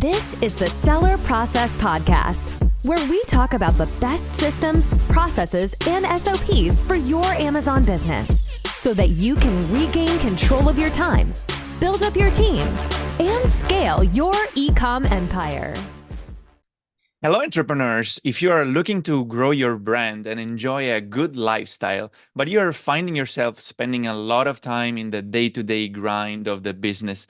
This is the Seller Process Podcast, where we talk about the best systems, processes, and SOPs for your Amazon business so that you can regain control of your time, build up your team, and scale your e-com empire. Hello, entrepreneurs. If you are looking to grow your brand and enjoy a good lifestyle, but you are finding yourself spending a lot of time in the day-to-day grind of the business,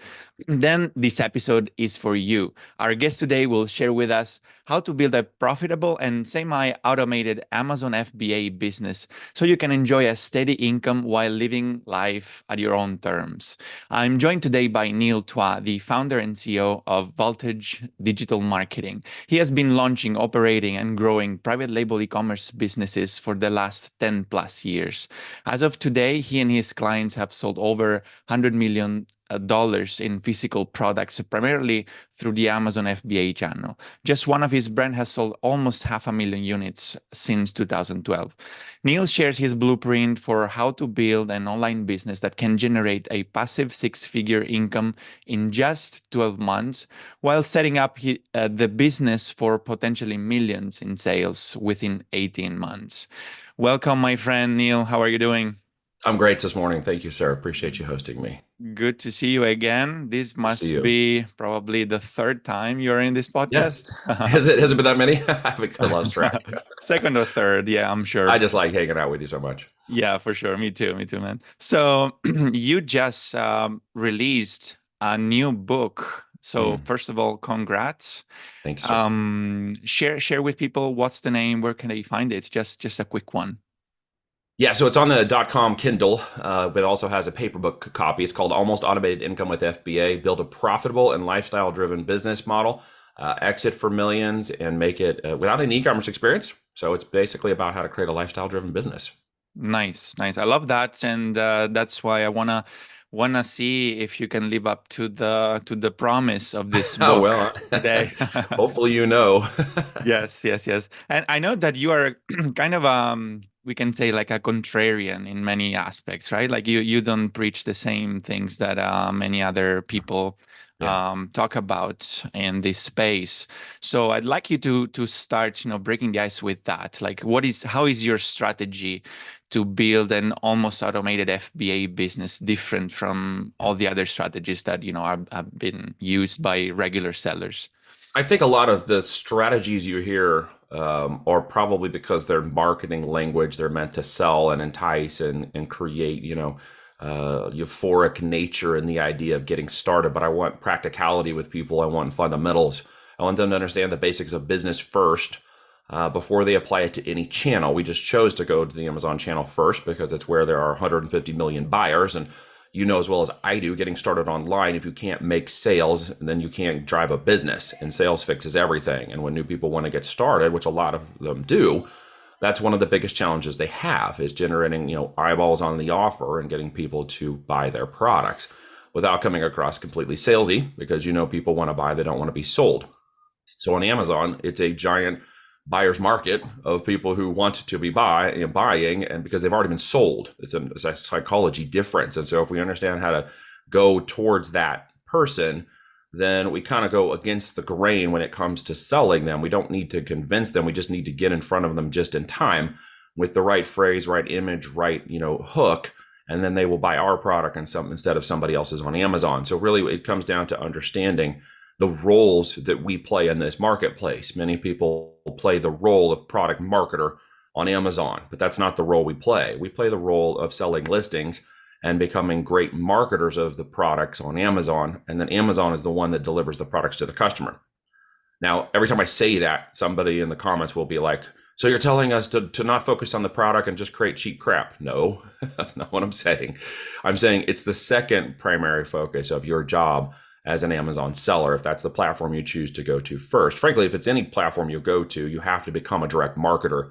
then this episode is for you. Our guest today will share with us how to build a profitable and semi-automated Amazon FBA business so you can enjoy a steady income while living life at your own terms. I'm joined today by Neil Toit, the founder and CEO of Voltage Digital Marketing. He has been launching, operating, and growing private label e-commerce businesses for the last 10 plus years. As of today, he and his clients have sold over $100 million in physical products, primarily through the Amazon FBA channel. Just one of his brand has sold almost 500,000 units since 2012. Neil shares his blueprint for how to build an online business that can generate a passive six-figure income in just 12 months, while setting up the business for potentially millions in sales within 18 months. Welcome, my friend Neil. How are you doing? I'm great this morning. Thank you, sir. Appreciate you hosting me. Good to see you again. This must be probably the third time you're in this podcast. Yeah. Has it been that many? I haven't lost track. Second or third, yeah, I'm sure. I just like hanging out with you so much. Yeah, for sure. Me too, man. So you just released a new book. So first of all, congrats. Thanks. Share with people what's the name, where can they find it? Just a quick one. Yeah, so it's on the .com Kindle, but it also has a paperback copy. It's called Almost Automated Income with FBA. Build a profitable and lifestyle-driven business model, exit for millions, and make it without an e-commerce experience. So it's basically about how to create a lifestyle-driven business. Nice. I love that, and that's why I wanna see if you can live up to the promise of this book. Oh, well, today. Hopefully, you know. Yes. And I know that you are kind of we can say like a contrarian in many aspects, right? Like you don't preach the same things that many other people talk about in this space. So I'd like you to start, breaking the ice with that. Like, how is your strategy to build an almost automated FBA business different from all the other strategies that have been used by regular sellers? I think a lot of the strategies you hear are probably because they're marketing language. They're meant to sell and entice and create, euphoric nature and the idea of getting started. But I want practicality with people. I want fundamentals. I want them to understand the basics of business first before they apply it to any channel. We just chose to go to the Amazon channel first because it's where there are 150 million buyers. And you know as well as I do, getting started online, if you can't make sales, then you can't drive a business, and sales fixes everything. And when new people want to get started, which a lot of them do, that's one of the biggest challenges they have, is generating, eyeballs on the offer and getting people to buy their products without coming across completely salesy, because people want to buy, they don't want to be sold. So on Amazon, it's a giant buyer's market of people who want to be buying, and because they've already been sold. It's a psychology difference. And so if we understand how to go towards that person, then we kind of go against the grain when it comes to selling them. We don't need to convince them. We just need to get in front of them just in time with the right phrase, right image, right, hook, and then they will buy our product instead of somebody else's on Amazon. So really it comes down to understanding the roles that we play in this marketplace. Many people play the role of product marketer on Amazon, but that's not the role we play. We play the role of selling listings and becoming great marketers of the products on Amazon. And then Amazon is the one that delivers the products to the customer. Now, every time I say that, somebody in the comments will be like, so you're telling us to not focus on the product and just create cheap crap? No, that's not what I'm saying. I'm saying it's the second primary focus of your job as an Amazon seller, if that's the platform you choose to go to first. Frankly, if it's any platform you go to, you have to become a direct marketer,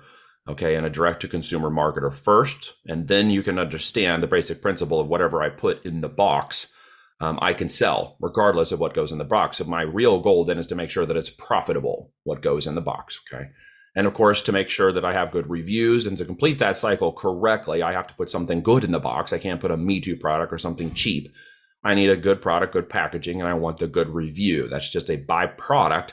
okay, and a direct to consumer marketer first. And then you can understand the basic principle of whatever I put in the box, I can sell regardless of what goes in the box. So my real goal then is to make sure that it's profitable, what goes in the box, okay? And of course, to make sure that I have good reviews, and to complete that cycle correctly, I have to put something good in the box. I can't put a Me Too product or something cheap I need a good product, good packaging, and I want the good review. That's just a byproduct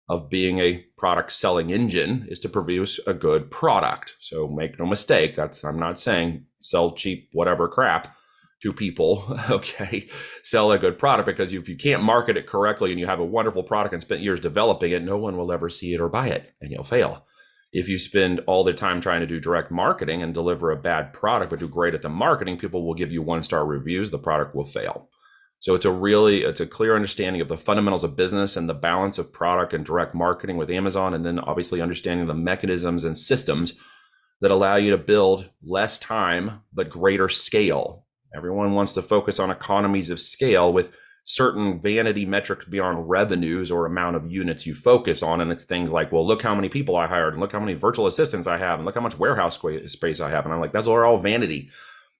of being a product selling engine, is to produce a good product. So make no mistake, I'm not saying sell cheap whatever crap to people. Okay, sell a good product, because if you can't market it correctly and you have a wonderful product and spent years developing it, no one will ever see it or buy it, and you'll fail. If you spend all the time trying to do direct marketing and deliver a bad product but do great at the marketing, people will give you 1-star reviews, the product will fail. So it's a clear understanding of the fundamentals of business and the balance of product and direct marketing with Amazon, and then obviously understanding the mechanisms and systems that allow you to build less time but greater scale. Everyone wants to focus on economies of scale with certain vanity metrics beyond revenues or amount of units you focus on. And it's things like, well, look how many people I hired, and look how many virtual assistants I have, and look how much warehouse space I have. And I'm like, those are all vanity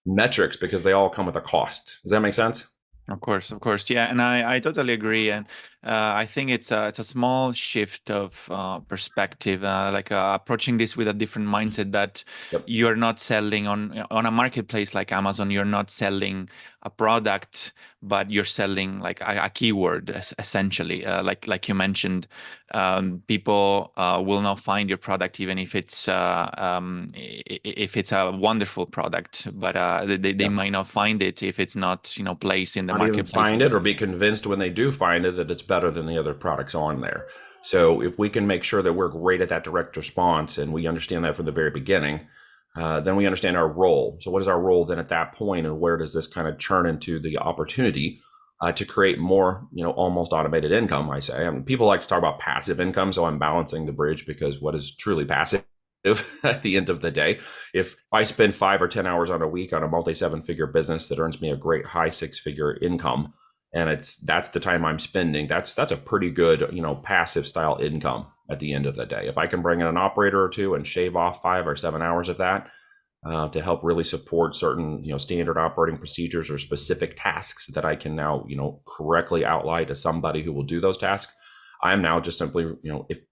metrics because they all come with a cost. Does that make sense? Of course, yeah, and I totally agree, and I think it's a small shift of perspective, approaching this with a different mindset, that Yep. you're not selling on a marketplace like Amazon. You're not selling a product, but you're selling like a keyword, essentially. Like you mentioned, people will not find your product even if it's a wonderful product, but they Yep. might not find it if it's not placed in the Not even marketplace. find it or be convinced when they do find it that it's better than the other products on there. So if we can make sure that we're great at that direct response and we understand that from the very beginning, then we understand our role. So what is our role then at that point, and where does this kind of churn into the opportunity to create more, almost automated income? I say, people like to talk about passive income, so I'm balancing the bridge, because what is truly passive at the end of the day, if I spend 5 or 10 hours on a week on a multi-7-figure business that earns me a great high 6-figure income, and that's the time I'm spending, that's a pretty good, passive style income at the end of the day. If I can bring in an operator or two and shave off 5 or 7 hours of that to help really support certain, standard operating procedures or specific tasks that I can now, correctly outline to somebody who will do those tasks, I'm now just simply,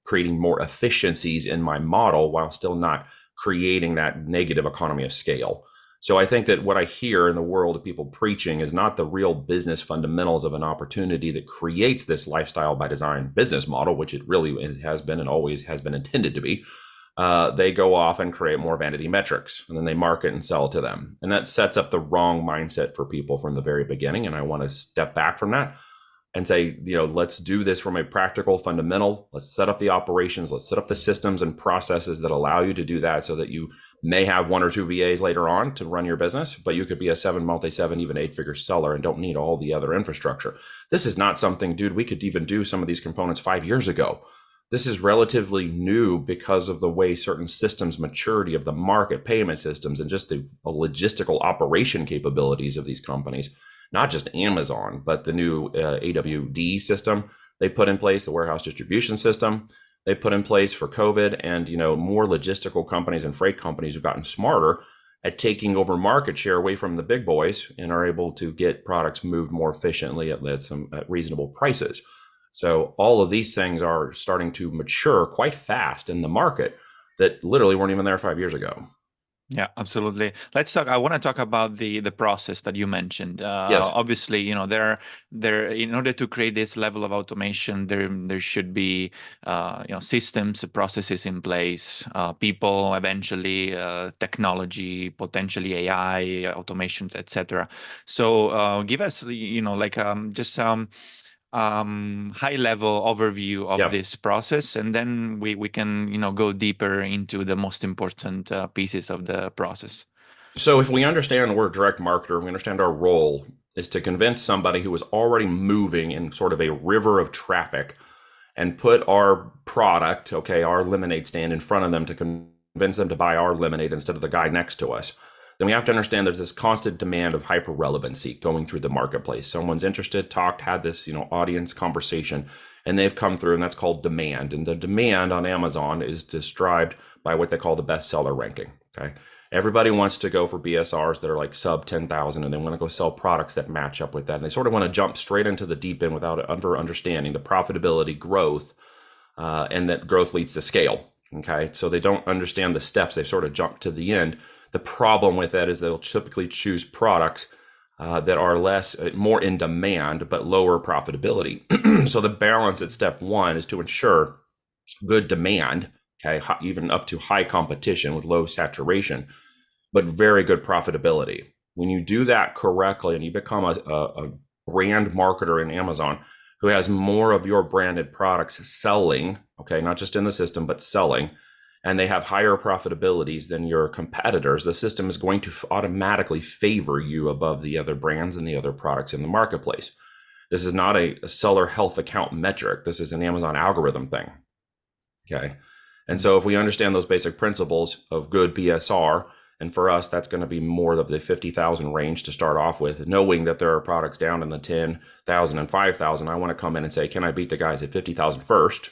creating more efficiencies in my model while still not creating that negative economy of scale. So I think that what I hear in the world of people preaching is not the real business fundamentals of an opportunity that creates this lifestyle by design business model, which it really has been and always has been intended to be. They go off and create more vanity metrics, and then they market and sell to them. And that sets up the wrong mindset for people from the very beginning. And I want to step back from that and say, let's do this from a practical fundamental. Let's set up the operations. Let's set up the systems and processes that allow you to do that, so that you may have 1 or 2 VAs later on to run your business, but you could be a 7, even 8-figure seller and don't need all the other infrastructure. This is not something, dude, we could even do some of these components 5 years ago. This is relatively new because of the way certain systems, maturity of the market, payment systems, and just the logistical operation capabilities of these companies. Not just Amazon, but the new AWD system they put in place, the warehouse distribution system they put in place for COVID, and more logistical companies and freight companies have gotten smarter at taking over market share away from the big boys and are able to get products moved more efficiently at reasonable prices. So all of these things are starting to mature quite fast in the market that literally weren't even there 5 years ago. Yeah, absolutely. Let's talk. I want to talk about the process that you mentioned. Yes. Obviously, there in order to create this level of automation, there should be systems, processes in place, people, eventually technology, potentially AI, automations, etc. So give us just high level overview of this process, and then we can go deeper into the most important pieces of the process. So if we understand we're a direct marketer, we understand our role is to convince somebody who is already moving in sort of a river of traffic and put our product, our lemonade stand, in front of them to convince them to buy our lemonade instead of the guy next to us. Then we have to understand there's this constant demand of hyper relevancy going through the marketplace. Someone's interested, talked, had this, audience conversation, and they've come through, and that's called demand. And the demand on Amazon is described by what they call the bestseller ranking. Okay. Everybody wants to go for BSRs that are like sub 10,000, and they want to go sell products that match up with that. And they sort of want to jump straight into the deep end without understanding the profitability, growth, and that growth leads to scale. Okay. So they don't understand the steps. They sort of jump to the end. The problem with that is they'll typically choose products that are more in demand, but lower profitability. So the balance at step one is to ensure good demand, okay, even up to high competition with low saturation, but very good profitability. When you do that correctly and you become a brand marketer in Amazon who has more of your branded products selling, okay, not just in the system, but selling, and they have higher profitabilities than your competitors, the system is going to automatically favor you above the other brands and the other products in the marketplace. This is not a seller health account metric. This is an Amazon algorithm thing. Okay. And so if we understand those basic principles of good BSR, and for us, that's going to be more of the 50,000 range to start off with, knowing that there are products down in the 10,000 and 5,000. I want to come in and say, can I beat the guys at 50,000 first?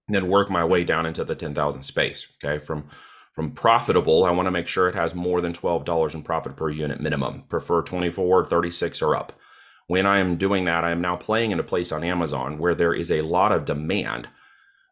And then work my way down into the 10,000 space. Okay. From profitable, I want to make sure it has more than $12 in profit per unit minimum, prefer 24, 36 or up. When I am doing that, I am now playing in a place on Amazon where there is a lot of demand,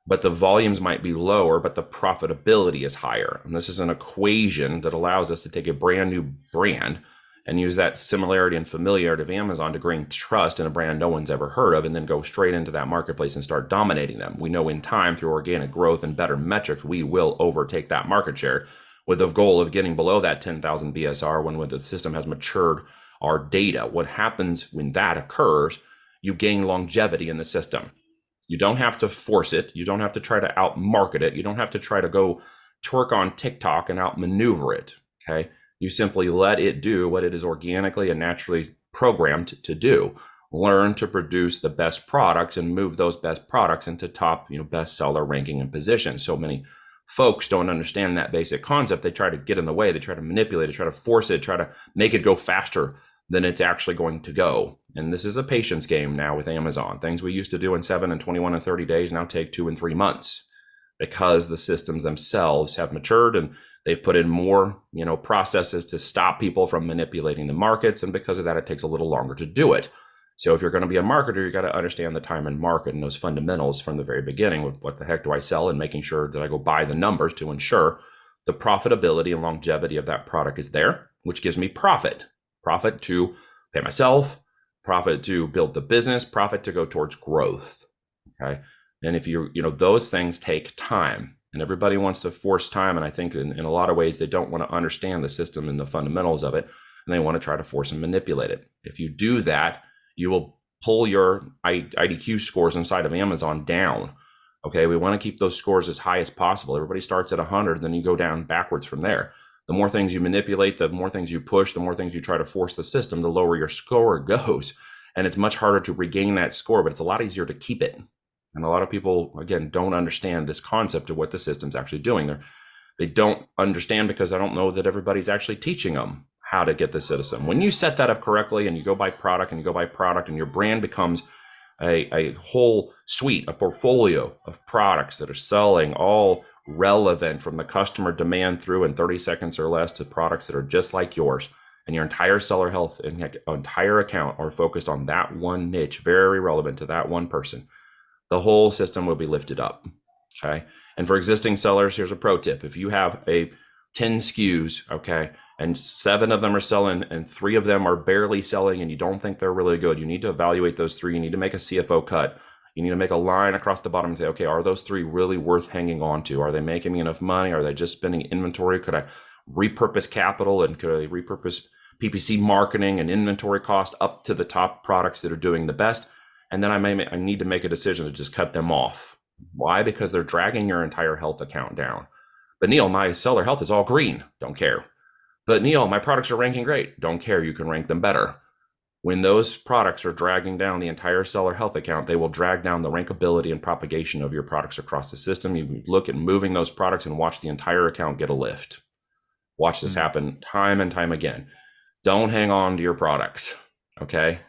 but the volumes might be lower, but the profitability is higher. And this is an equation that allows us to take a brand new brand and use that similarity and familiarity of Amazon to gain trust in a brand no one's ever heard of, and then go straight into that marketplace and start dominating them. We know in time, through organic growth and better metrics, we will overtake that market share with the goal of getting below that 10,000 BSR when the system has matured our data. What happens when that occurs, you gain longevity in the system. You don't have to force it. You don't have to try to out-market it. You don't have to try to go twerk on TikTok and out-maneuver it, okay? You simply let it do what it is organically and naturally programmed to do. Learn to produce the best products and move those best products into top, bestseller ranking and position. So many folks don't understand that basic concept. They try to get in the way. They try to manipulate it, try to force it, try to make it go faster than it's actually going to go. And this is a patience game now with Amazon. Things we used to do in 7 and 21 and 30 days now take 2 and 3 months, because the systems themselves have matured and they've put in more, processes to stop people from manipulating the markets. And because of that, it takes a little longer to do it. So if you're going to be a marketer, you got to understand the time and market and those fundamentals from the very beginning. What the heck do I sell? And making sure that I go buy the numbers to ensure the profitability and longevity of that product is there, which gives me profit to pay myself, profit to build the business, profit to go towards growth. Okay. And if those things take time, and everybody wants to force time. And I think in a lot of ways, they don't want to understand the system and the fundamentals of it. And they want to try to force and manipulate it. If you do that, you will pull your IDQ scores inside of Amazon down. Okay. We want to keep those scores as high as possible. Everybody starts at 100, then you go down backwards from there. The more things you manipulate, the more things you push, the more things you try to force the system, the lower your score goes. And it's much harder to regain that score, but it's a lot easier to keep it. And a lot of people, again, don't understand this concept of what the system's actually doing. They don't understand because I don't know that everybody's actually teaching them how to get the system. When you set that up correctly and you go by product and your brand becomes a whole suite, a portfolio of products that are selling, all relevant from the customer demand through in 30 seconds or less to products that are just like yours, and your entire seller health and entire account are focused on that one niche, very relevant to that one person, the whole system will be lifted up. Okay. And for existing sellers, here's a pro tip. If you have 10 SKUs, okay, and 7 of them are selling and 3 of them are barely selling and you don't think they're really good, you need to evaluate those 3. You need to make a CFO cut. You need to make a line across the bottom and say, okay, are those 3 really worth hanging on to? Are they making me enough money? Are they just spending inventory? Could I repurpose capital, and could I repurpose PPC marketing and inventory cost up to the top products that are doing the best? And then I need to make a decision to just cut them off. Why? Because they're dragging your entire health account down. But Neil, my seller health is all green. Don't care. But Neil, my products are ranking great. Don't care. You can rank them better. When those products are dragging down the entire seller health account, they will drag down the rankability and propagation of your products across the system. You look at moving those products and watch the entire account get a lift. Watch this happen time and time again. Don't hang on to your products. Okay.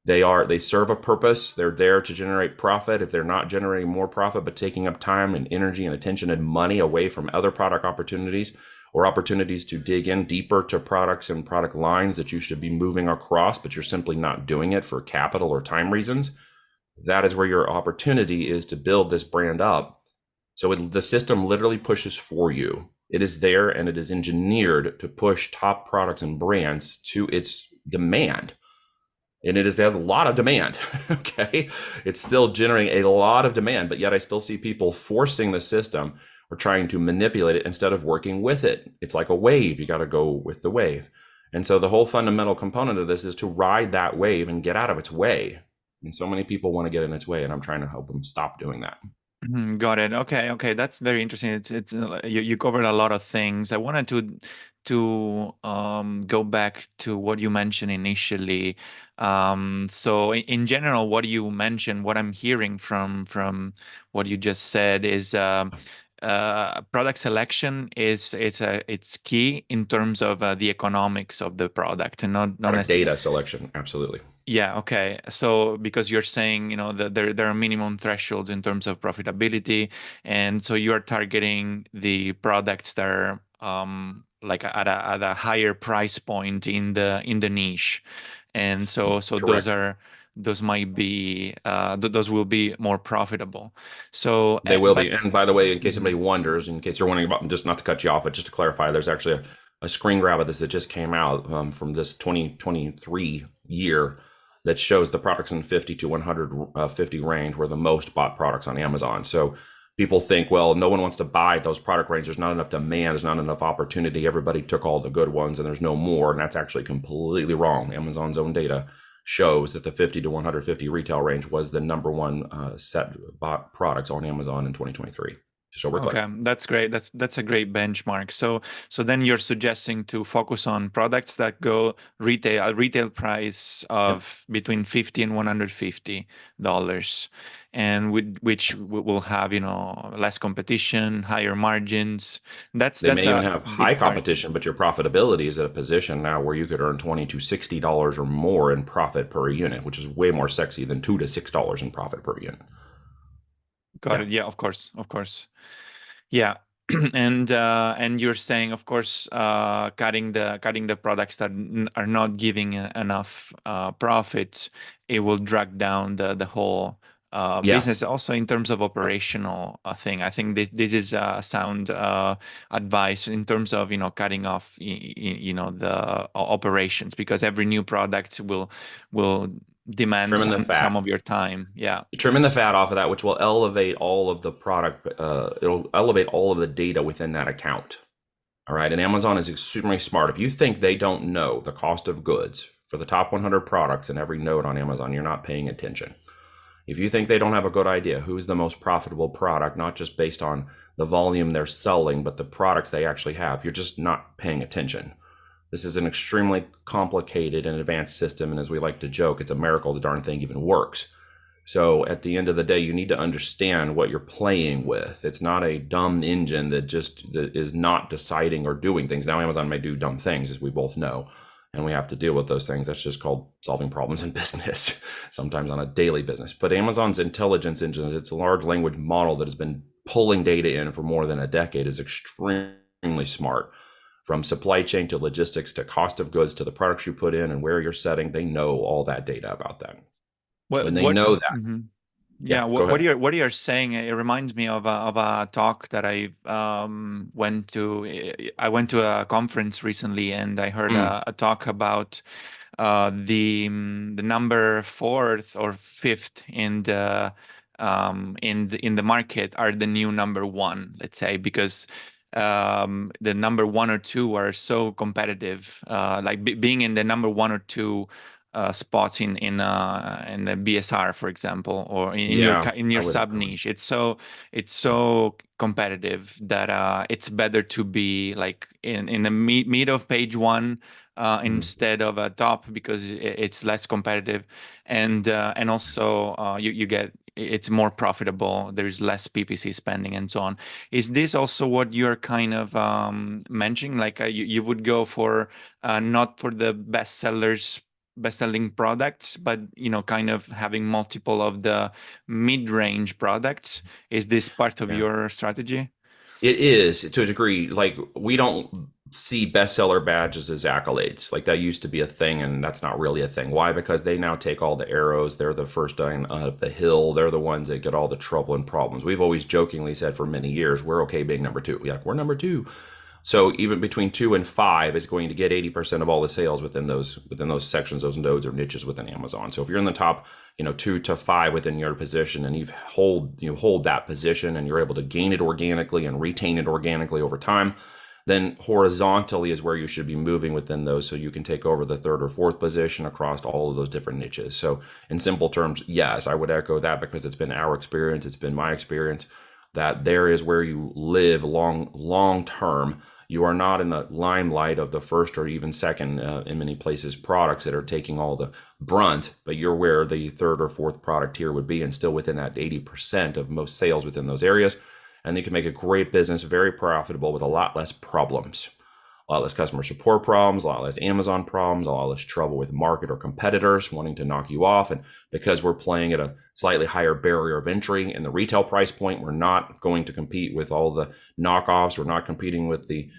They serve a purpose. They're there to generate profit. If they're not generating more profit, but taking up time and energy and attention and money away from other product opportunities, or opportunities to dig in deeper to products and product lines that you should be moving across, but you're simply not doing it for capital or time reasons, that is where your opportunity is to build this brand up. So the system literally pushes for you. It is there and it is engineered to push top products and brands to its demand. And it has a lot of demand. Okay. It's still generating a lot of demand, but yet I still see people forcing the system or trying to manipulate it instead of working with it. It's like a wave. You got to go with the wave. And so the whole fundamental component of this is to ride that wave and get out of its way. And so many people want to get in its way, and I'm trying to help them stop doing that. Got it. Okay, okay, that's very interesting. It's you covered a lot of things. I wanted to go back to what you mentioned initially. So in general, what you mentioned, what I'm hearing from what you just said is product selection is it's key in terms of the economics of the product, and not Product necessarily. data selection, absolutely. Yeah, okay. So because you're saying, that there are minimum thresholds in terms of profitability, and so you are targeting the products that are like at a higher price point in the niche. And so Correct. those might be those will be more profitable. So They will but be. And by the way, in case Mhm. anybody wonders, in case you're wondering about, just not to cut you off, but just to clarify, there's actually a screen grab of this that just came out from this 2023 year that shows the products in 50 to 150 range were the most bought products on Amazon. So people think, well, no one wants to buy those product range. There's not enough demand. There's not enough opportunity. Everybody took all the good ones and there's no more. And that's actually completely wrong. Amazon's own data shows that the 50 to 150 retail range was the number one set bought products on Amazon in 2023. So we're clear. Okay, that's great. That's a great benchmark. So then you're suggesting to focus on products that go retail price Yep. of between 50 and $150, and which will have, less competition, higher margins. That's They that's may even a have high big part. competition, but your profitability is at a position now where you could earn $20 to $60 or more in profit per unit, which is way more sexy than $2 to $6 in profit per unit. Got Yeah. it. Yeah, of course, of course. Yeah. And you're saying, of course, cutting the products that are not giving enough profits, it will drag down the whole Yeah. business. Also, in terms of operational thing, I think this is sound advice in terms of cutting off the operations, because every new product will demand Trimming the some fat. of your time. Yeah. Trimming the fat off of that, which will elevate all of the product, it'll elevate all of the data within that account. All right. And Amazon is extremely smart. If you think they don't know the cost of goods for the top 100 products in every node on Amazon, you're not paying attention. If you think they don't have a good idea who's the most profitable product, not just based on the volume they're selling, but the products they actually have, you're just not paying attention. This is an extremely complicated and advanced system. And as we like to joke, it's a miracle the darn thing even works. So at the end of the day, you need to understand what you're playing with. It's not a dumb engine that is not deciding or doing things. Now, Amazon may do dumb things, as we both know, and we have to deal with those things. That's just called solving problems in business, sometimes on a daily business. But Amazon's intelligence engine, it's a large language model that has been pulling data in for more than a decade, is extremely smart. From supply chain to logistics to cost of goods to the products you put in and where you're setting, they know all that data about that. What When they what? know that, Mhm. Yeah, yeah, go ahead. what you're saying, it reminds me of a talk that I went to. I went to a conference recently, and I heard Mm, a talk about the number fourth or fifth in the market are the new number one, let's say, because the number one or two are so competitive. Like being in the number one or two spots in the BSR, for example, or in your yeah, in I your would sub agree. niche. It's so competitive that it's better to be like in the mid of page one Mm, instead of a top, because it's less competitive, and also you get it's more profitable. There's less PPC spending and so on. Is this also what you're kind of mentioning? Like you would go for not for the best-selling products, but kind of having multiple of the mid-range products. Is this part of yeah. your strategy? It is to a degree. Like we don't see bestseller badges as accolades. Like that used to be a thing, and that's not really a thing. Why? Because they now take all the arrows. They're the first line of the hill. They're the ones that get all the trouble and problems. We've always jokingly said for many years, we're okay being number two. Yeah, we're number two. So even between 2 and 5 is going to get 80% of all the sales within those sections, those nodes or niches within Amazon. So if you're in the top, 2 to 5 within your position, and you hold that position, and you're able to gain it organically and retain it organically over time, then horizontally is where you should be moving within those, so you can take over the third or fourth position across all of those different niches. So in simple terms, yes, I would echo that, because it's been our experience, it's been my experience, that there is where you live long term. You are not in the limelight of the first or even second, in many places, products that are taking all the brunt, but you're where the third or fourth product tier would be, and still within that 80% of most sales within those areas. And you can make a great business, very profitable, with a lot less problems, a lot less customer support problems, a lot less Amazon problems, a lot less trouble with market or competitors wanting to knock you off. And because we're playing at a slightly higher barrier of entry in the retail price point, we're not going to compete with all the knockoffs. We're not competing with the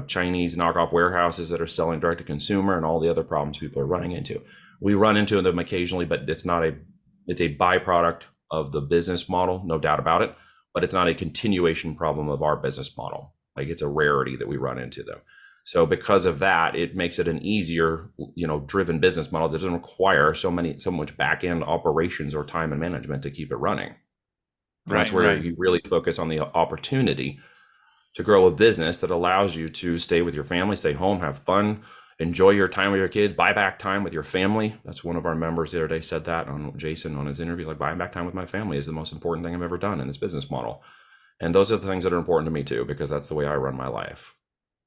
Chinese knockoff warehouses that are selling direct to consumer and all the other problems people are running into. We run into them occasionally, but it's a byproduct of the business model, no doubt about it. But it's not a continuation problem of our business model. Like, it's a rarity that we run into them. So because of that, it makes it an easier, driven business model that doesn't require so much back end operations or time and management to keep it running. Right, that's where you really focus on the opportunity to grow a business that allows you to stay with your family, stay home, have fun, enjoy your time with your kids, buy back time with your family. That's one of our members the other day said that on Jason on his interview, like, buying back time with my family is the most important thing I've ever done in this business model. And those are the things that are important to me too, because that's the way I run my life.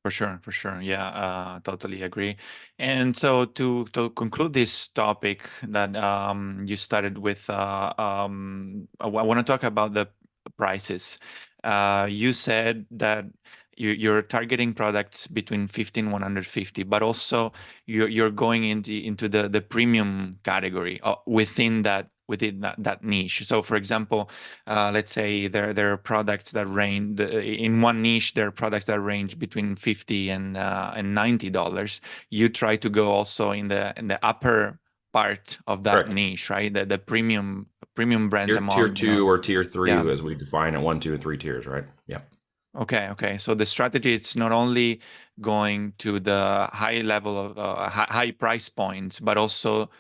For sure. Yeah, totally agree. And so to conclude this topic that you started with, I want to talk about the prices. You said that you're targeting products between 50 and 150, but also you're going into the premium category within that niche. So, for example, let's say there are products that range in one niche. There are products that range between $50 and $90. You try to go also in the upper part of that Correct. niche, right? The premium brands tier 2 or tier 3, as we define it, 1, 2, and 3 tiers, right? Yeah. Okay. So the strategy is not only going to the high level of high price points, but also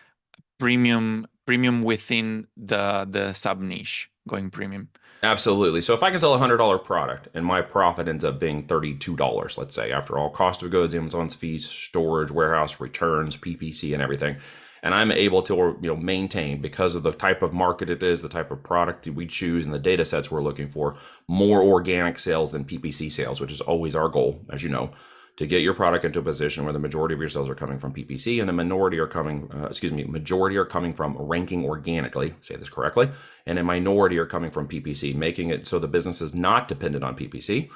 premium within the sub niche, going premium. Absolutely. So if I can sell $100 product and my profit ends up being $32, let's say, after all cost of goods, Amazon's fees, storage, warehouse, returns, PPC, and everything, and I'm able to maintain, because of the type of market it is, the type of product we choose, and the data sets we're looking for, more organic sales than PPC sales, which is always our goal, as you know, to get your product into a position where the majority of your sales are coming from PPC and the majority are coming from ranking organically, say this correctly, and a minority are coming from PPC, making it so the business is not dependent on PPC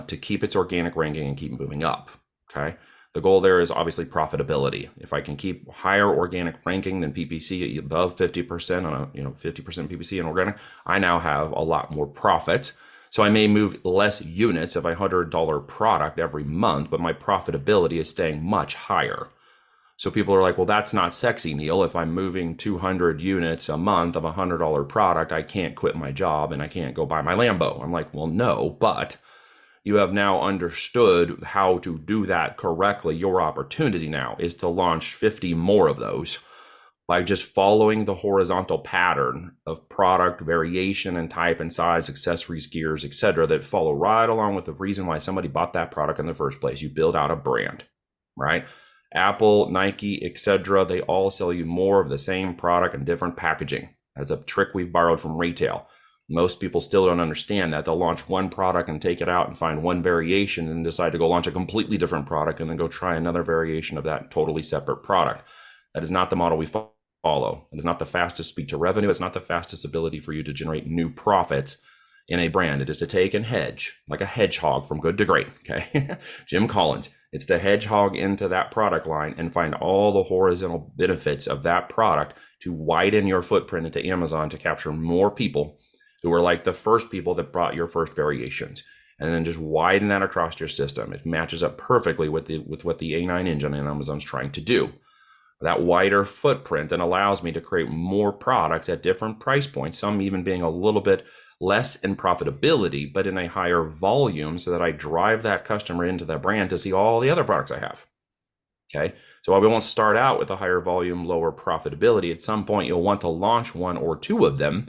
to keep its organic ranking and keep moving up. Okay. The goal there is obviously profitability. If I can keep higher organic ranking than PPC, above 50% on a 50% PPC and organic, I now have a lot more profit. So I may move less units of a $100 product every month, but my profitability is staying much higher. So people are like, well, that's not sexy, Neil. If I'm moving 200 units a month of a $100 product, I can't quit my job and I can't go buy my Lambo. I'm like, well, no, but you have now understood how to do that correctly. Your opportunity now is to launch 50 more of those by just following the horizontal pattern of product variation and type and size, accessories, gears, etc., that follow right along with the reason why somebody bought that product in the first place. You build out a brand, right? Apple, Nike, etc., they all sell you more of the same product and different packaging. That's a trick we've borrowed from retail. Most people still don't understand that. They'll launch one product and take it out and find one variation and decide to go launch a completely different product and then go try another variation of that totally separate product. That is not the model we follow. It is not the fastest speed to revenue. It's not the fastest ability for you to generate new profit in a brand. It is to take and hedge, like a hedgehog from good to great, okay? Jim Collins. It's to hedgehog into that product line and find all the horizontal benefits of that product to widen your footprint into Amazon to capture more people who are like the first people that brought your first variations, and then just widen that across your system. It matches up perfectly with what the A9 engine and Amazon's trying to do. that wider footprint then allows me to create more products at different price points, some even being a little bit less in profitability, but in a higher volume, so that I drive that customer into that brand to see all the other products I have. Okay. So while we won't start out with a higher volume, lower profitability, at some point you'll want to launch one or two of them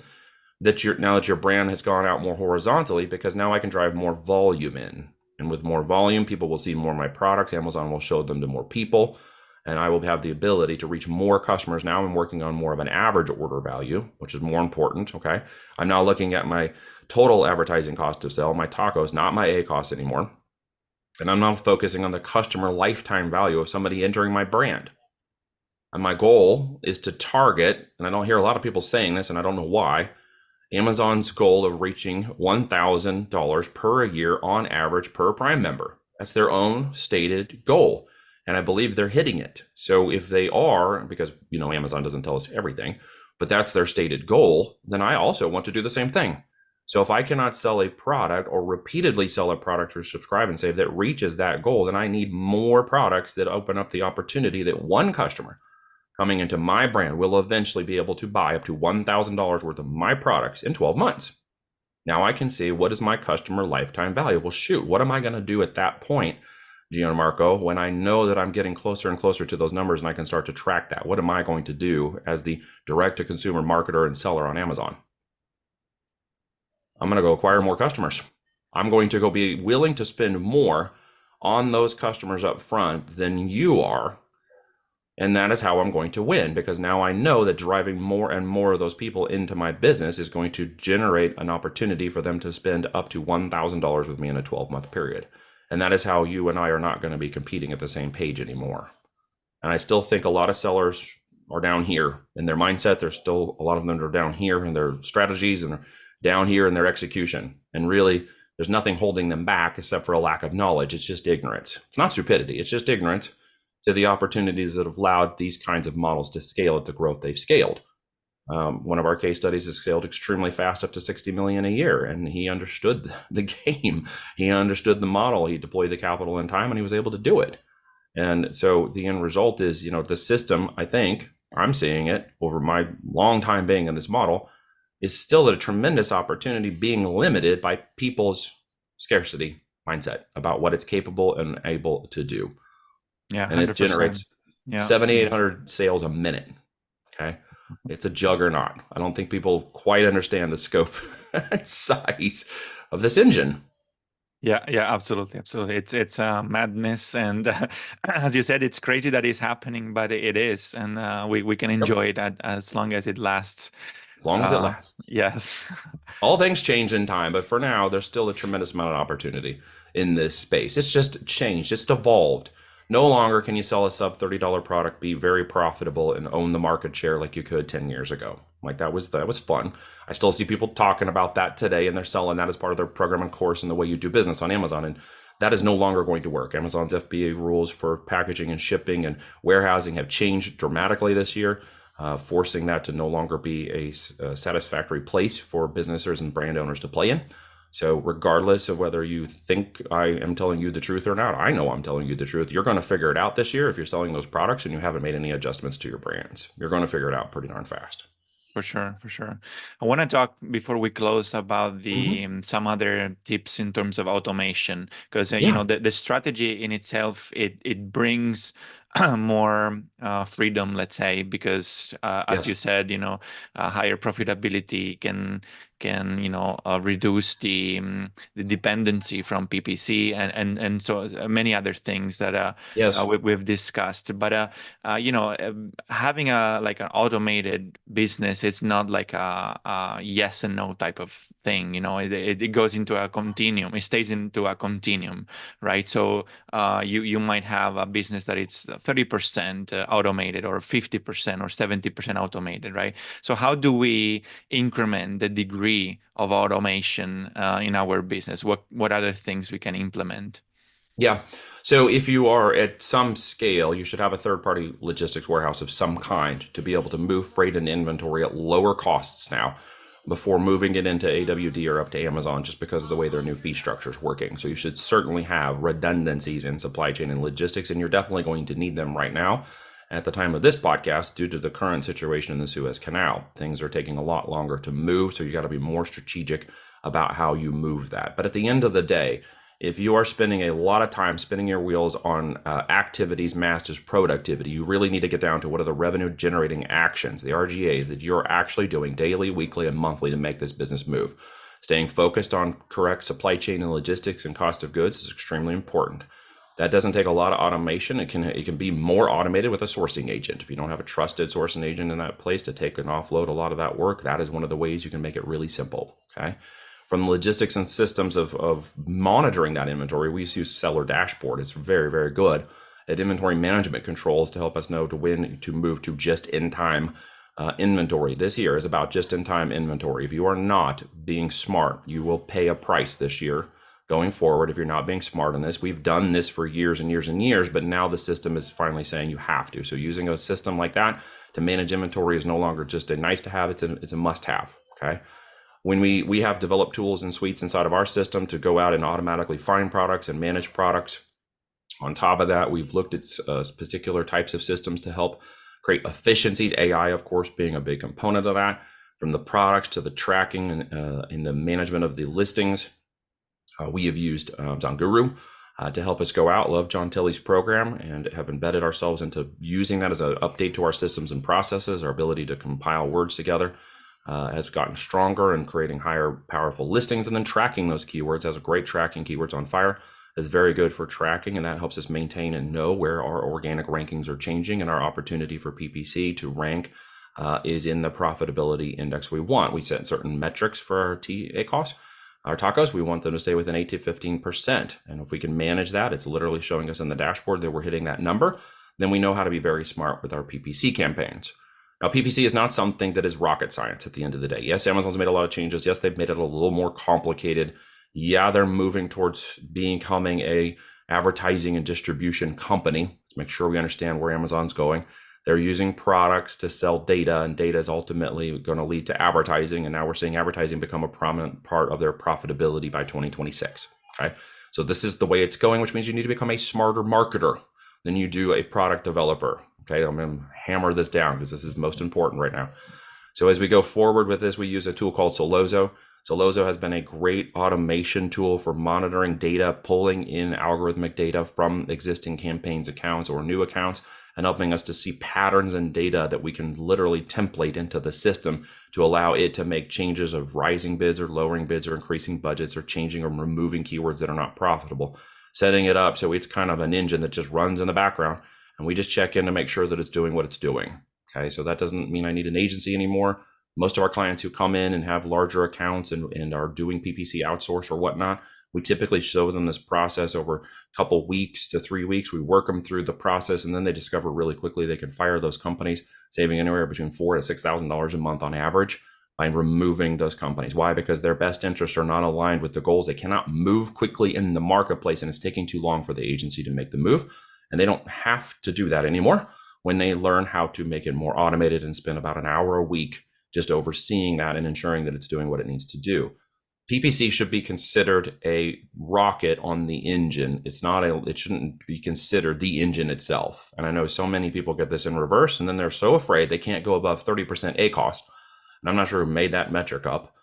now that your brand has gone out more horizontally, because now I can drive more volume in. And with more volume, people will see more of my products. Amazon will show them to more people, and I will have the ability to reach more customers. Now I'm working on more of an average order value, which is more important. Okay. I'm now looking at my total advertising cost to sell, my tacos, not my A cost anymore. And I'm now focusing on the customer lifetime value of somebody entering my brand. And my goal is to target, and I don't hear a lot of people saying this, and I don't know why, Amazon's goal of reaching $1,000 per year on average per Prime member. That's their own stated goal. And I believe they're hitting it. So if they are, because Amazon doesn't tell us everything, but that's their stated goal, then I also want to do the same thing. So if I cannot sell a product or repeatedly sell a product through Subscribe and Save that reaches that goal, then I need more products that open up the opportunity that one customer coming into my brand will eventually be able to buy up to $1,000 worth of my products in 12 months. Now I can see, what is my customer lifetime value? Well, shoot, what am I going to do at that point, Gianmarco, when I know that I'm getting closer and closer to those numbers and I can start to track that? What am I going to do as the direct-to-consumer marketer and seller on Amazon? I'm going to go acquire more customers. I'm going to go be willing to spend more on those customers up front than you are. And that is how I'm going to win, because now I know that driving more and more of those people into my business is going to generate an opportunity for them to spend up to $1,000 with me in a 12-month period. And that is how you and I are not going to be competing at the same page anymore. And I still think a lot of sellers are down here in their mindset. There's still a lot of them that are down here in their strategies, and they're down here in their execution. And really, there's nothing holding them back except for a lack of knowledge. It's just ignorance. It's not stupidity. It's just ignorance to the opportunities that have allowed these kinds of models to scale at the growth they've scaled. One of our case studies has scaled extremely fast, up to 60 million a year, and he understood the game. He understood the model. He deployed the capital and time, and he was able to do it. And so the end result is, the system, I think, I'm seeing it over my long time being in this model, is still a tremendous opportunity, being limited by people's scarcity mindset about what it's capable and able to do. Yeah, and 100%. It generates 7,800 sales a minute. Okay. It's a juggernaut. I don't think people quite understand the scope and size of this engine. Yeah, absolutely. It's madness, and as you said, it's crazy that it's happening, but it is, and we can enjoy it as long as it lasts. As long as it lasts. Yes. All things change in time, but for now, there's still a tremendous amount of opportunity in this space. It's just changed. It's evolved. No longer can you sell a sub $30 product, be very profitable, and own the market share like you could 10 years ago. Like that was fun. I still see people talking about that today, and they're selling that as part of their program and course and the way you do business on Amazon. And that is no longer going to work. Amazon's FBA rules for packaging and shipping and warehousing have changed dramatically this year, forcing that to no longer be a satisfactory place for businesses and brand owners to play in. So regardless of whether you think I am telling you the truth or not, I know I'm telling you the truth. You're going to figure it out this year if you're selling those products and you haven't made any adjustments to your brands. You're going to figure it out pretty darn fast. For sure. I want to talk before we close about the some other tips in terms of automation, because the strategy in itself, it brings more freedom, let's say, because as you said, higher profitability can reduce the dependency from PPC and so many other things that we've discussed. But having an automated business, it's not like a yes and no type of thing. It goes into a continuum. It stays into a continuum, right? So you might have a business that it's 30% automated, or 50% or 70% automated, right? So how do we increment the degree of automation in our business? What other things we can implement? Yeah. So if you are at some scale, you should have a third-party logistics warehouse of some kind to be able to move freight and inventory at lower costs now before moving it into AWD or up to Amazon, just because of the way their new fee structure is working. So you should certainly have redundancies in supply chain and logistics, and you're definitely going to need them right now At the time of this podcast, due to the current situation in the Suez Canal, things are taking a lot longer to move. So you got to be more strategic about how you move that. But at the end of the day, if you are spending a lot of time spinning your wheels on activities masked as productivity, you really need to get down to what are the revenue generating actions, the RGAs, that you're actually doing daily, weekly, and monthly to make this business move. Staying focused on correct supply chain and logistics and cost of goods is extremely important. That doesn't take a lot of automation. It can be more automated with a sourcing agent. If you don't have a trusted sourcing agent in that place to take and offload a lot of that work, that is one of the ways you can make it really simple. Okay. From the logistics and systems of monitoring that inventory, we use Seller Dashboard. It's very, very good at inventory management controls to help us know when to move to just-in-time inventory. This year is about just-in-time inventory. If you are not being smart, you will pay a price this year going forward if you're not being smart on this. We've done this for years and years and years, but now the system is finally saying you have to. So using a system like that to manage inventory is no longer just a nice to have, it's a must have, okay? When we have developed tools and suites inside of our system to go out and automatically find products and manage products. On top of that, we've looked at particular types of systems to help create efficiencies, AI, of course, being a big component of that, from the products to the tracking and the management of the listings. We have used Zonguru to help us go out. Love John Tilley's program and have embedded ourselves into using that as an update to our systems and processes. Our ability to compile words together has gotten stronger and creating higher powerful listings, and then tracking those keywords. Has a great tracking. Keywords on Fire is very good for tracking, and that helps us maintain and know where our organic rankings are changing, and our opportunity for PPC to rank is in the profitability index we want. We set certain metrics for our ACOS. Our tacos, we want them to stay within 8 to 15%. And if we can manage that, it's literally showing us in the dashboard that we're hitting that number. Then we know how to be very smart with our PPC campaigns. Now, PPC is not something that is rocket science at the end of the day. Yes, Amazon's made a lot of changes. Yes, they've made it a little more complicated. Yeah, they're moving towards becoming a advertising and distribution company. Let's make sure we understand where Amazon's going. They're using products to sell data, and data is ultimately going to lead to advertising. And now we're seeing advertising become a prominent part of their profitability by 2026. Okay, so this is the way it's going, which means you need to become a smarter marketer than you do a product developer. Okay, I'm going to hammer this down because this is most important right now. So as we go forward with this, we use a tool called Solozo. Solozo has been a great automation tool for monitoring data, pulling in algorithmic data from existing campaigns accounts or new accounts, and helping us to see patterns and data that we can literally template into the system to allow it to make changes of rising bids or lowering bids or increasing budgets or changing or removing keywords that are not profitable. Setting it up so it's kind of an engine that just runs in the background, and we just check in to make sure that it's doing what it's doing. Okay, so that doesn't mean I need an agency anymore. Most of our clients who come in and have larger accounts and are doing PPC outsource or whatnot, we typically show them this process over a couple weeks to 3 weeks. We work them through the process, and then they discover really quickly they can fire those companies, saving anywhere between $4,000 to $6,000 a month on average by removing those companies. Why? Because their best interests are not aligned with the goals. They cannot move quickly in the marketplace, and it's taking too long for the agency to make the move. And they don't have to do that anymore when they learn how to make it more automated and spend about an hour a week just overseeing that and ensuring that it's doing what it needs to do. PPC should be considered a rocket on the engine. It shouldn't be considered the engine itself. And I know so many people get this in reverse, and then they're so afraid they can't go above 30% ACOS. And I'm not sure who made that metric up,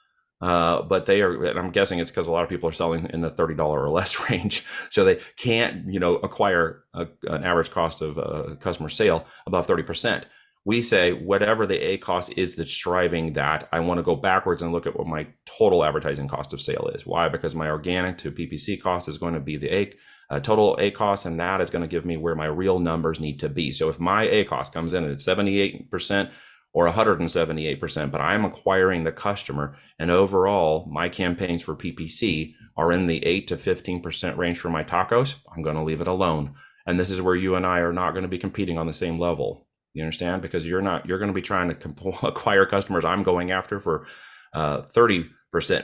but they are, and I'm guessing it's because a lot of people are selling in the $30 or less range. So they can't, acquire an average cost of a customer sale above 30%. We say whatever the ACOS is that's driving that, I want to go backwards and look at what my total advertising cost of sale is. Why? Because my organic to PPC cost is going to be the total ACOS, and that is going to give me where my real numbers need to be. So if my ACOS comes in at 78% or 178%, but I'm acquiring the customer, and overall my campaigns for PPC are in the 8 to 15% range for my tacos, I'm going to leave it alone. And this is where you and I are not going to be competing on the same level. You understand? Because you're going to be trying to acquire customers I'm going after for 30%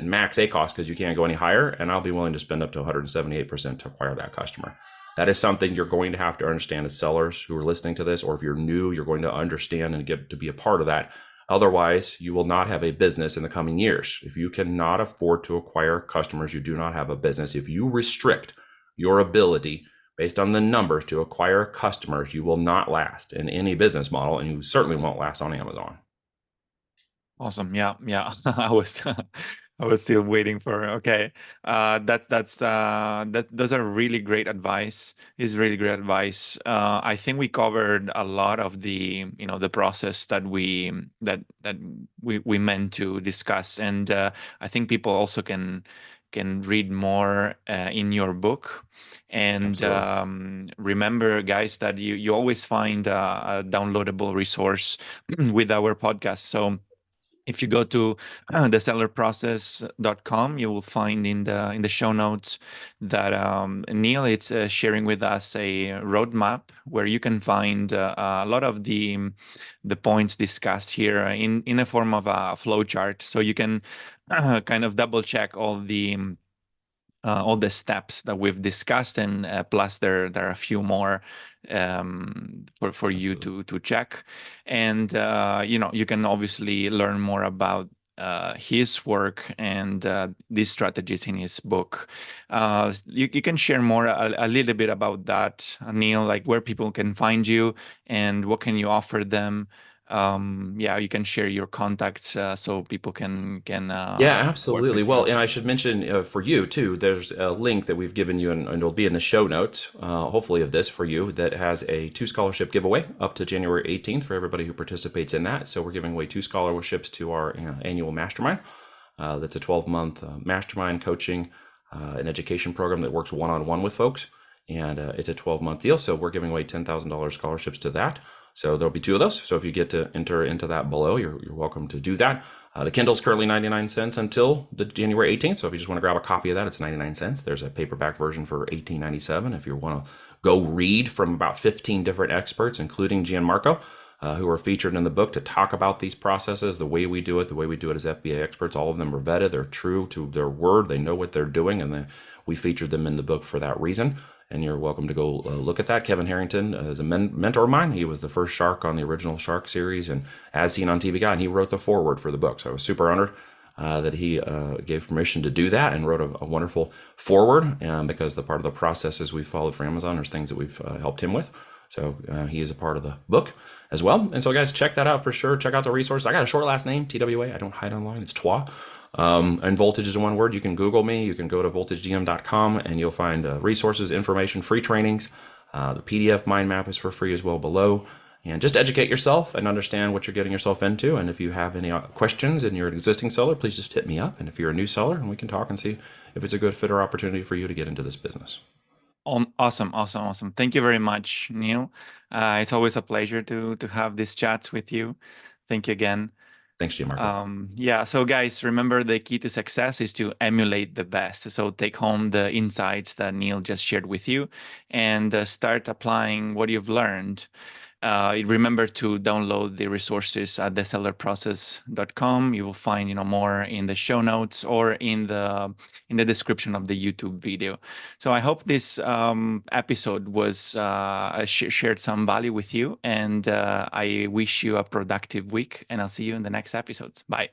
max ACOS because you can't go any higher, and I'll be willing to spend up to 178% to acquire that customer. That is something you're going to have to understand as sellers who are listening to this, or if you're new, you're going to understand and get to be a part of that. Otherwise, you will not have a business in the coming years. If you cannot afford to acquire customers, you do not have a business. If you restrict your ability based on the numbers to acquire customers, you will not last in any business model, and you certainly won't last on Amazon. Awesome. Yeah, yeah. I was still waiting for. Okay, those are really great advice. Is really great advice. I think we covered a lot of the the process that we meant to discuss, and I think people also can read more in your book. And remember, guys, that you always find a downloadable resource with our podcast. So if you go to thesellerprocess.com, you will find in the show notes that Neil is sharing with us a roadmap where you can find a lot of the points discussed here in a form of a flow chart, so you can kind of double check all the steps that we've discussed, and plus there are a few more for you to check. And you can obviously learn more about his work and these strategies in his book. You can share more a little bit about that, Neil, like where people can find you and what can you offer them. You can share your contacts so people can Yeah, work absolutely. with Well, you. and I should mention for you too, there's a link that we've given you, and it'll be in the show notes, hopefully, of this for you, that has a 2 scholarship giveaway up to January 18th for everybody who participates in that. So we're giving away 2 scholarships to our annual mastermind. That's a 12-month mastermind coaching and education program that works one-on-one with folks. And it's a 12-month deal. So we're giving away $10,000 scholarships to that. So there'll be 2 of those. So if you get to enter into that below, you're welcome to do that. The Kindle's currently 99 cents until the January 18th. So if you just want to grab a copy of that, it's 99 cents. There's a paperback version for $18.97 if you want to go read from about 15 different experts, including Gianmarco, who are featured in the book to talk about these processes, the way we do it as FBA experts. All of them are vetted. They're true to their word. They know what they're doing, and we featured them in the book for that reason. And you're welcome to go look at that. Kevin Harrington is a mentor of mine. He was the first shark on the original Shark series, and As Seen on TV Guide, and he wrote the foreword for the book. So I was super honored that he gave permission to do that and wrote a wonderful foreword, because the part of the processes we've followed for Amazon is things that we've helped him with. So he is a part of the book as well. And so guys, check that out for sure. Check out the resources. I got a short last name, TWA. I don't hide online. It's Twa. And Voltage is one word. You can Google me. You can go to voltagegm.com and you'll find resources, information, free trainings. The PDF mind map is for free as well below. And just educate yourself and understand what you're getting yourself into. And if you have any questions and you're an existing seller, please just hit me up. And if you're a new seller, and we can talk and see if it's a good fit or opportunity for you to get into this business. Awesome. Thank you very much, Neil. It's always a pleasure to have these chats with you. Thank you again. Thanks, Gianmarco. So guys, remember the key to success is to emulate the best. So take home the insights that Neil just shared with you and start applying what you've learned. Remember to download the resources at thesellerprocess.com. You will find more in the show notes or in the description of the YouTube video. So I hope this episode was shared some value with you, and I wish you a productive week, and I'll see you in the next episodes. Bye.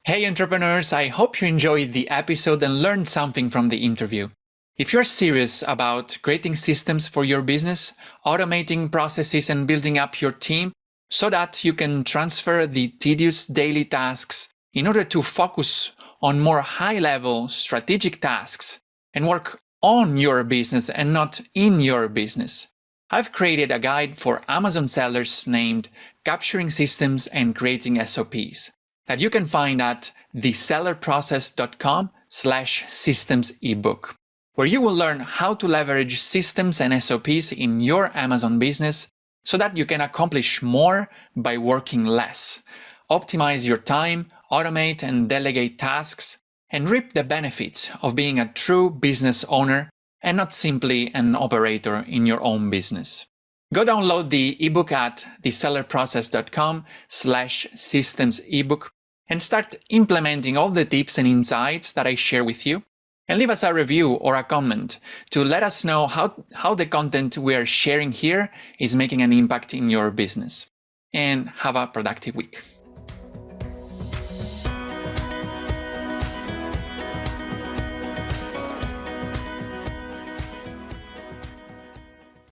Hey entrepreneurs, I hope you enjoyed the episode and learned something from the interview. If you're serious about creating systems for your business, automating processes and building up your team so that you can transfer the tedious daily tasks in order to focus on more high-level strategic tasks and work on your business and not in your business, I've created a guide for Amazon sellers named Capturing Systems and Creating SOPs that you can find at thesellerprocess.com/systems ebook, where you will learn how to leverage systems and SOPs in your Amazon business so that you can accomplish more by working less, optimize your time, automate and delegate tasks, and reap the benefits of being a true business owner and not simply an operator in your own business. Go download the ebook at thesellerprocess.com/systems ebook and start implementing all the tips and insights that I share with you. And leave us a review or a comment to let us know how the content we are sharing here is making an impact in your business. And have a productive week.